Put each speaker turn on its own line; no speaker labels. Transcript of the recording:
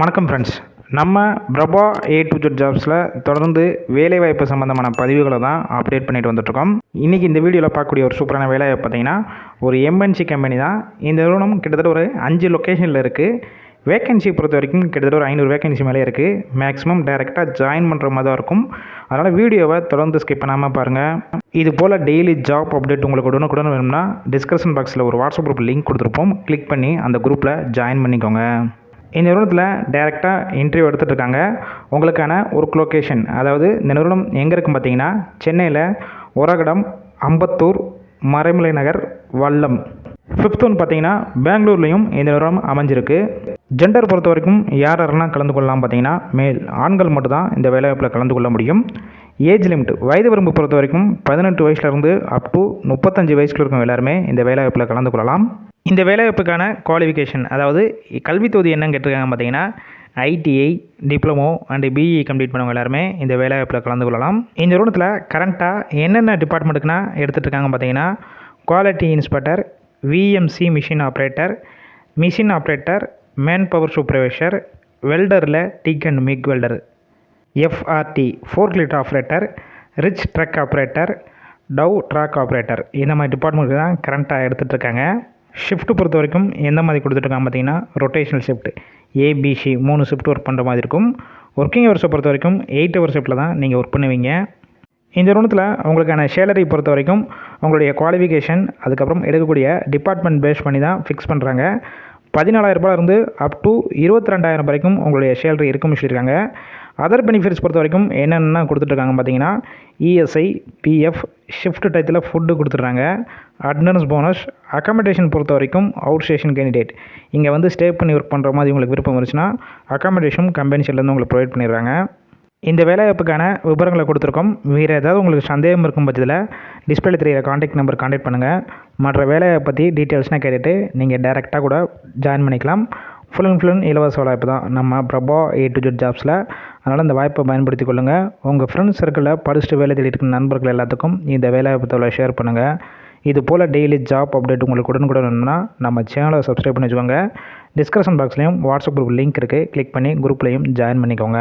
வணக்கம் ஃப்ரெண்ட்ஸ். நம்ம Prabha A to Z ஜாப்ஸில் தொடர்ந்து வேலைவாய்ப்பு சம்மந்தமான பதிவுகளை தான் அப்டேட் பண்ணிட்டு வந்துட்டுருக்கோம். இன்றைக்கி இந்த வீடியோவில் பார்க்கக்கூடிய ஒரு சூப்பரான வேலைவாய்ப்பு பார்த்திங்கன்னா ஒரு MNC கம்பெனி தான். இந்த நிறுவனம் கிட்டத்தட்ட ஒரு 5 லொக்கேஷனில் இருக்குது. வேக்கன்சி பொறுத்த வரைக்கும் கிட்டத்தட்ட ஒரு 500 வேக்கன்சி மேலே இருக்குது. மேக்ஸிமம் டைரெக்டாக ஜாயின் பண்ணுற மாதிரி தான் இருக்கும். அதனால் வீடியோவை தொடர்ந்து ஸ்கிப் பண்ணாமல் பாருங்கள். இது போல் டெய்லி ஜாப் அப்டேட் உங்களுக்கு உடனுக்குடன் வேணும்னா டிஸ்கிரிப்ஷன் பாக்ஸில் ஒரு வாட்ஸ்அப் குரூப் லிங்க் கொடுத்துருப்போம். கிளிக் பண்ணி அந்த குரூப்பில் ஜாயின் பண்ணிக்கோங்க. இந்த நிறுவனத்தில் டைரெக்டாக இன்டர்வியூ எடுத்துகிட்டு இருக்காங்க. உங்களுக்கான ஒர்க் லொக்கேஷன், அதாவது இந்த நிறுவனம் எங்கே இருக்குன்னு பார்த்தீங்கன்னா சென்னையில் ஒரகடம், அம்பத்தூர், மறைமலை நகர், வல்லம். 5th ஒன் பார்த்தீங்கன்னா பெங்களூர்லேயும் இந்த நிறுவனம் அமைஞ்சிருக்கு. ஜெண்டர் பொறுத்த வரைக்கும் யாரெல்லாம் கலந்து கொள்ளலாம் பார்த்தீங்கன்னா மேல் ஆண்கள் மட்டும்தான் இந்த வேலைவாய்ப்பில் கலந்து கொள்ள முடியும். ஏஜ் லிமிட், வயது வரம்பு பொறுத்த வரைக்கும் 18 வயசுலேருந்து அப் டு 35 வயசுக்கு இருக்கும் எல்லாருமே இந்த வேலைவாய்ப்பில் கலந்து கொள்ளலாம். இந்த வேலைவாய்ப்புக்கான குவாலிஃபிகேஷன், அதாவது கல்வி தொகுதி என்னன்னு கேட்டிருக்காங்க பார்த்தீங்கன்னா ITI, diploma and BE complete பண்ணவங்க எல்லாருமே இந்த வேலைவாய்ப்பில் கலந்து கொள்ளலாம். இந்த நிறுவனத்தில் கரண்ட்டாக என்னென்ன டிபார்ட்மெண்ட்டுக்குனா எடுத்துகிட்டு இருக்காங்க பார்த்தீங்கன்னா quality inspector, VMC machine operator, machine operator, man power supervisor, வெல்டரில் TIG and MIG welder, FRT fork lift operator, reach truck operator, tow track operator, இந்த மாதிரி டிபார்ட்மெண்ட்டுக்கு தான் கரண்ட்டாக எடுத்துகிட்டு இருக்காங்க. ஷிஃப்ட்டு பொறுத்த வரைக்கும் எந்த மாதிரி கொடுத்துட்ருக்காங்க பார்த்தீங்கன்னா rotational shift ABC 3 shift work பண்ணுற மாதிரி இருக்கும். ஒர்க்கிங் ஹவர்ஸை பொறுத்த வரைக்கும் 8 ஹவர் ஷிஃப்ட்டில் தான் நீங்கள் ஒர்க் பண்ணுவீங்க. இந்த நிறுவனத்தில் உங்களுக்கான சேலரி பொறுத்த வரைக்கும் உங்களுடைய குவாலிஃபிகேஷன், அதுக்கப்புறம் எடுக்கக்கூடிய டிபார்ட்மெண்ட் பேஸ் பண்ணி தான் ஃபிக்ஸ் பண்ணுறாங்க. 14,000 ரூபாயிலிருந்து அப் டு 22,000 வரைக்கும் உங்களுடைய சேலரி இருக்குன்னு சொல்லியிருக்காங்க. அதர் பெனிஃபிட்ஸ் பொறுத்த வரைக்கும் என்னென்னா கொடுத்துட்ருக்காங்க பார்த்தீங்கன்னா ESI, PF, ஷிஃப்ட் டயத்தில் ஃபுட்டு கொடுத்துட்றாங்க, அட்டண்டன்ஸ் போனஸ், அக்காமடேஷன் பொறுத்த வரைக்கும் அவுட் ஸ்டேஷன் கேண்டிடேட் இங்கே வந்து ஸ்டே பண்ணி ஒர்க் பண்ணுற மாதிரி உங்களுக்கு விருப்பம் இருந்துச்சுன்னா அக்காமடேஷன் கம்பெனி சைட்லேருந்து உங்களுக்கு ப்ரொவைட் பண்ணிடுறாங்க. இந்த வேலைவாய்ப்புக்கான விவரங்களை கொடுத்துருக்கோம். வேறு ஏதாவது உங்களுக்கு சந்தேகம் இருக்கும் பட்சத்தில் டிஸ்பிளே தெரிகிற காண்டாக்ட் நம்பர் காண்டாக்ட் பண்ணுங்கள். மற்ற வேலையை பற்றி டீட்டெயில்ஸ்னால் கேட்டுட்டு நீங்கள் டைரெக்டாக கூட ஜாயின் பண்ணிக்கலாம். ஃபுல் அண்ட் ஃபுல் இலவச வாய்ப்பு தான் நம்ம பிரபா A to Z ஜாப்ஸில். அதனால் இந்த வாய்ப்பை பயன்படுத்தி கொள்ளுங்கள். உங்கள் ஃப்ரெண்ட்ஸ் சர்க்கிளில் படிச்சுட்டு வேலை தேடி இருக்கிற நண்பர்கள் எல்லாத்துக்கும் இந்த வேலைவாய்ப்பு தகவலை ஷேர் பண்ணுங்கள். இது போல் டெய்லி ஜாப் அப்டேட் உங்களுக்கு உடனுக்குடன் வேணும்னா நம்ம சேனலை சப்ஸ்கிரைப் பண்ணி வச்சுக்கோங்க. டிஸ்கிரிப்ஷன் பாக்ஸ்லேயும் வாட்ஸ்அப் குரூப் லிங்க் இருக்குது. கிளிக் பண்ணி குரூப்லேயும் ஜாயின் பண்ணிக்கோங்க.